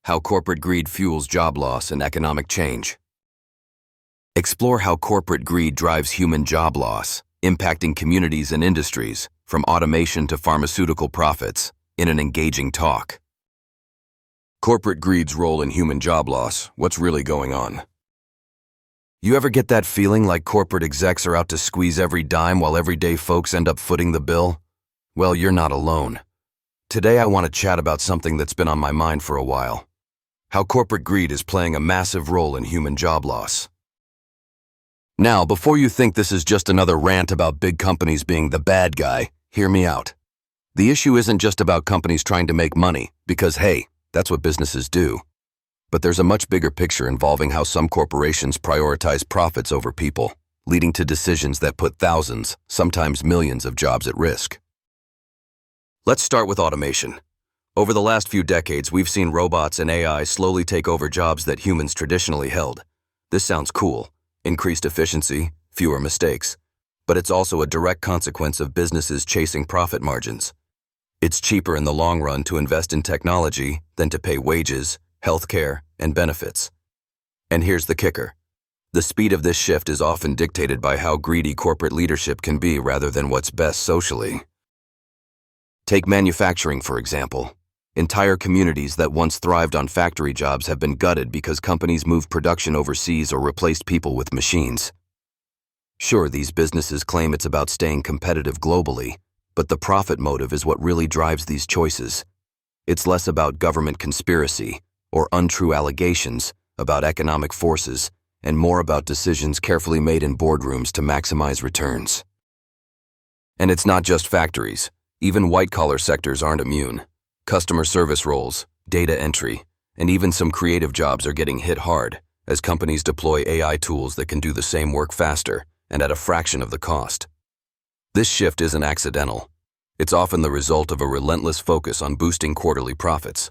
How corporate greed fuels job loss and economic change. Explore how corporate greed drives human job loss, impacting communities and industries, from automation to pharmaceutical profits, in an engaging talk. Corporate greed's role in human job loss. What's really going on? You ever get that feeling like corporate execs are out to squeeze every dime while everyday folks end up footing the bill? Well, you're not alone. Today I want to chat about something that's been on my mind for a while. How corporate greed is playing a massive role in human job loss. Now, before you think this is just another rant about big companies being the bad guy, hear me out. The issue isn't just about companies trying to make money, because hey, that's what businesses do. But there's a much bigger picture involving how some corporations prioritize profits over people, leading to decisions that put thousands, sometimes millions of jobs at risk. Let's start with automation. Over the last few decades, we've seen robots and AI slowly take over jobs that humans traditionally held. This sounds cool. Increased efficiency, fewer mistakes. But it's also a direct consequence of businesses chasing profit margins. It's cheaper in the long run to invest in technology than to pay wages, healthcare, and benefits. And here's the kicker. The speed of this shift is often dictated by how greedy corporate leadership can be rather than what's best socially. Take manufacturing, for example. Entire communities that once thrived on factory jobs have been gutted because companies moved production overseas or replaced people with machines. Sure, these businesses claim it's about staying competitive globally, but the profit motive is what really drives these choices. It's less about government conspiracy or untrue allegations about economic forces, and more about decisions carefully made in boardrooms to maximize returns. And it's not just factories. Even white-collar sectors aren't immune. Customer service roles, data entry, and even some creative jobs are getting hit hard as companies deploy AI tools that can do the same work faster and at a fraction of the cost. This shift isn't accidental. It's often the result of a relentless focus on boosting quarterly profits,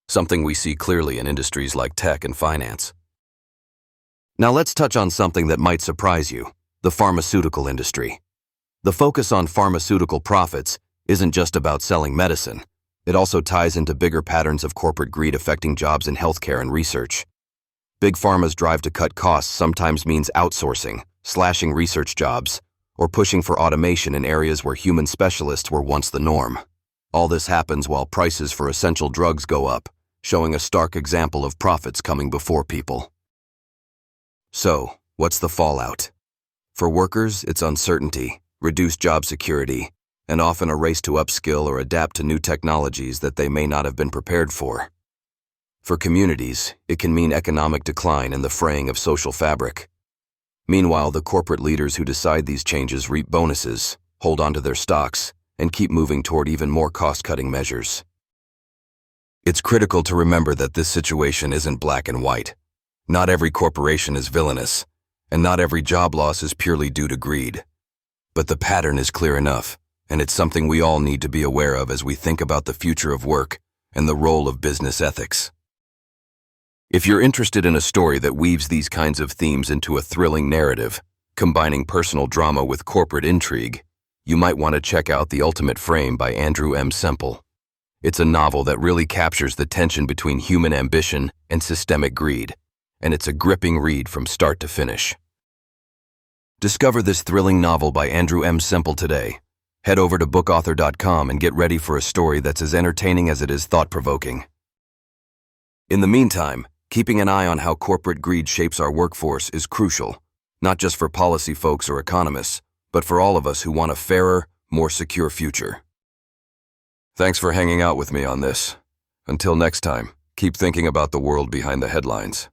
something we see clearly in industries like tech and finance. Now let's touch on something that might surprise you: the pharmaceutical industry. The focus on pharmaceutical profits isn't just about selling medicine. It also ties into bigger patterns of corporate greed affecting jobs in healthcare and research. Big pharma's drive to cut costs sometimes means outsourcing, slashing research jobs, or pushing for automation in areas where human specialists were once the norm. All this happens while prices for essential drugs go up, showing a stark example of profits coming before people. So, what's the fallout? For workers, it's uncertainty, reduced job security, and often a race to upskill or adapt to new technologies that they may not have been prepared for. For communities, it can mean economic decline and the fraying of social fabric. Meanwhile, the corporate leaders who decide these changes reap bonuses, hold onto their stocks, and keep moving toward even more cost-cutting measures. It's critical to remember that this situation isn't black and white. Not every corporation is villainous, and not every job loss is purely due to greed. But the pattern is clear enough, and it's something we all need to be aware of as we think about the future of work and the role of business ethics. If you're interested in a story that weaves these kinds of themes into a thrilling narrative, combining personal drama with corporate intrigue, you might want to check out The Ultimate Frame by Andrew M. Semple. It's a novel that really captures the tension between human ambition and systemic greed, and it's a gripping read from start to finish. Discover this thrilling novel by Andrew M. Semple today. Head over to bookauthor.com and get ready for a story that's as entertaining as it is thought-provoking. In the meantime, keeping an eye on how corporate greed shapes our workforce is crucial, not just for policy folks or economists, but for all of us who want a fairer, more secure future. Thanks for hanging out with me on this. Until next time, keep thinking about the world behind the headlines.